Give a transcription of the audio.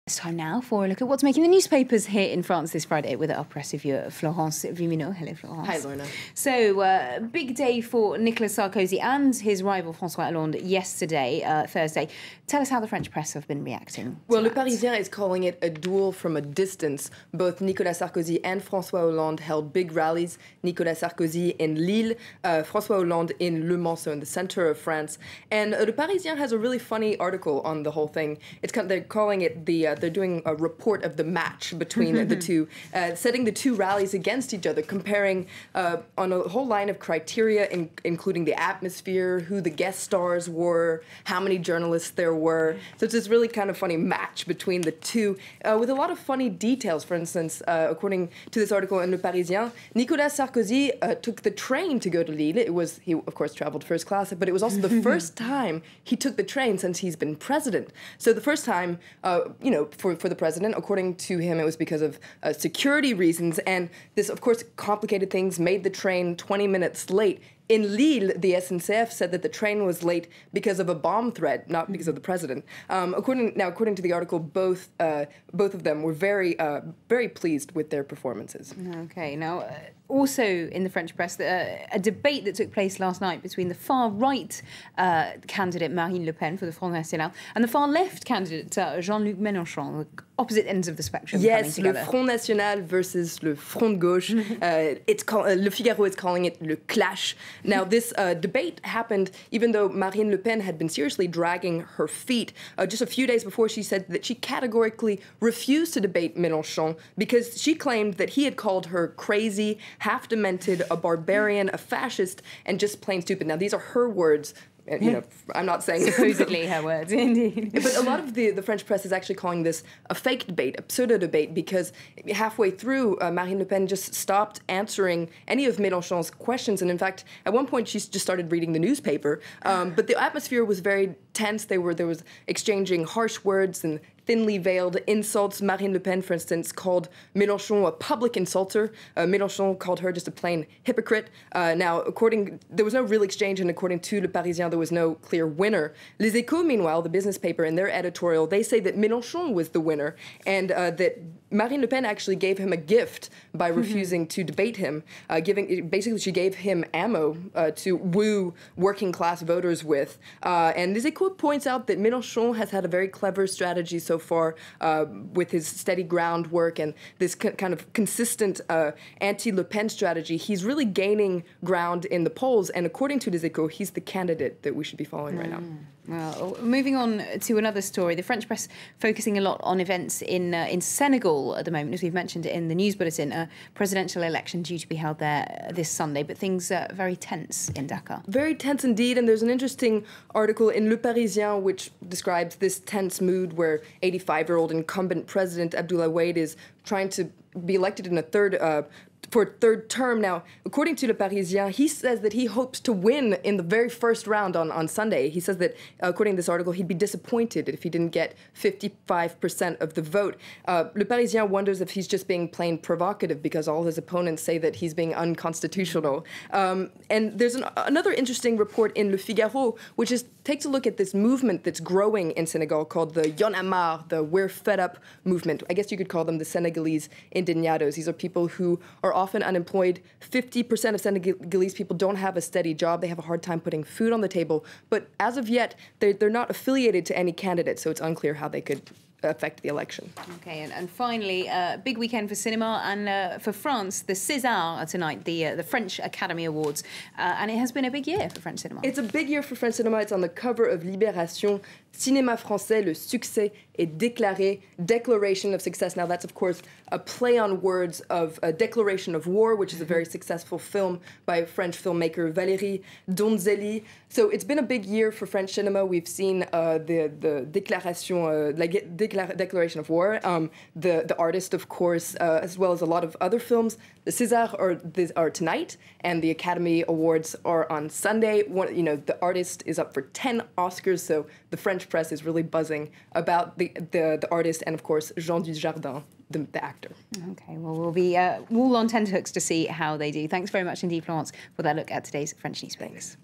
It's time now for a look at what's making the newspapers here in France this Friday with our press reviewer, Florence Vimino. Hello, Florence. Hi, Lorna. So, big day for Nicolas Sarkozy and his rival François Hollande yesterday, Thursday. Tell us how the French press have been reacting. Well, Le Parisien is calling it a duel from a distance. Both Nicolas Sarkozy and François Hollande held big rallies. Nicolas Sarkozy in Lille, François Hollande in Le Mans, so in the center of France. And Le Parisien has a really funny article on the whole thing. They're calling it they're doing a report of the match between the two, setting the two rallies against each other, comparing on a whole line of criteria, including the atmosphere, who the guest stars were, how many journalists there were. So it's this really kind of funny match between the two, with a lot of funny details. For instance, according to this article in Le Parisien, Nicolas Sarkozy took the train to go to Lille. He of course traveled first class, but it was also the first time he took the train since he's been president. So the first time, for the president, according to him, it was because of security reasons, and this, of course, complicated things, made the train 20 minutes late. In Lille, the SNCF said that the train was late because of a bomb threat, not because of the president. According to the article, both of them were very pleased with their performances. Okay, now also in the French press, a debate that took place last night between the far-right candidate Marine Le Pen for the Front National and the far-left candidate Jean-Luc Mélenchon, the opposite ends of the spectrum coming together. Yes, Le Front National versus Le Front de Gauche. Le Figaro is calling it Le Clash. Now, this debate happened even though Marine Le Pen had been seriously dragging her feet. Just a few days before, she said that she categorically refused to debate Mélenchon because she claimed that he had called her crazy, half-demented, a barbarian, a fascist, and just plain stupid. Now, these are her words. I'm not saying supposedly her words, indeed. But a lot of the French press is actually calling this a fake debate, a pseudo-debate, because halfway through, Marine Le Pen just stopped answering any of Mélenchon's questions. And in fact, at one point, she just started reading the newspaper. But the atmosphere was very tense. There was exchanging harsh words and thinly veiled insults. Marine Le Pen, for instance, called Mélenchon a public insulter. Mélenchon called her just a plain hypocrite. Now, there was no real exchange, and according to Le Parisien, there was no clear winner. Les Échos, meanwhile, the business paper, in their editorial, they say that Mélenchon was the winner, and that Marine Le Pen actually gave him a gift by refusing to debate him. Basically, she gave him ammo to woo working-class voters with. And Les Échos points out that Mélenchon has had a very clever strategy so far with his steady groundwork and this kind of consistent anti-Le Pen strategy. He's really gaining ground in the polls, and according to Les Échos, he's the candidate that we should be following right now. Well, moving on to another story, the French press focusing a lot on events in Senegal at the moment, as we've mentioned in the news bulletin. A presidential election due to be held there this Sunday, but things are very tense in Dakar. Very tense indeed, and there's an interesting article in Le Parisien which describes this tense mood where 85-year-old incumbent President Abdoulaye Wade is trying to be elected in a third term. Now, according to Le Parisien, he says that he hopes to win in the very first round on Sunday. He says that, according to this article, he'd be disappointed if he didn't get 55% of the vote. Le Parisien wonders if he's just being plain provocative because all his opponents say that he's being unconstitutional. And there's another interesting report in Le Figaro, which takes a look at this movement that's growing in Senegal called the Y'en a marre, the We're Fed Up movement. I guess you could call them the Senegalese indignados. These are people who are often unemployed. 50% of Senegalese people don't have a steady job. They have a hard time putting food on the table. But as of yet, they're not affiliated to any candidate, so it's unclear how they could affect the election. Okay, and finally, big weekend for cinema and for France, the César tonight, the French Academy Awards, and it has been a big year for French cinema. It's a big year for French cinema. It's on the cover of Libération. Cinéma français, le succès est déclaré, declaration of success. Now that's, of course, a play on words of a declaration of war, which is a very successful film by French filmmaker Valérie Donzelli. So it's been a big year for French cinema. We've seen the declaration of war, the artist, of course, as well as a lot of other films. The César are tonight, and the Academy Awards are on Sunday. The artist is up for 10 Oscars, so the French press is really buzzing about the artist and, of course, Jean Dujardin, the actor. Okay, well, we'll be all on tenterhooks to see how they do. Thanks very much indeed, Florence, for that look at today's French newspapers.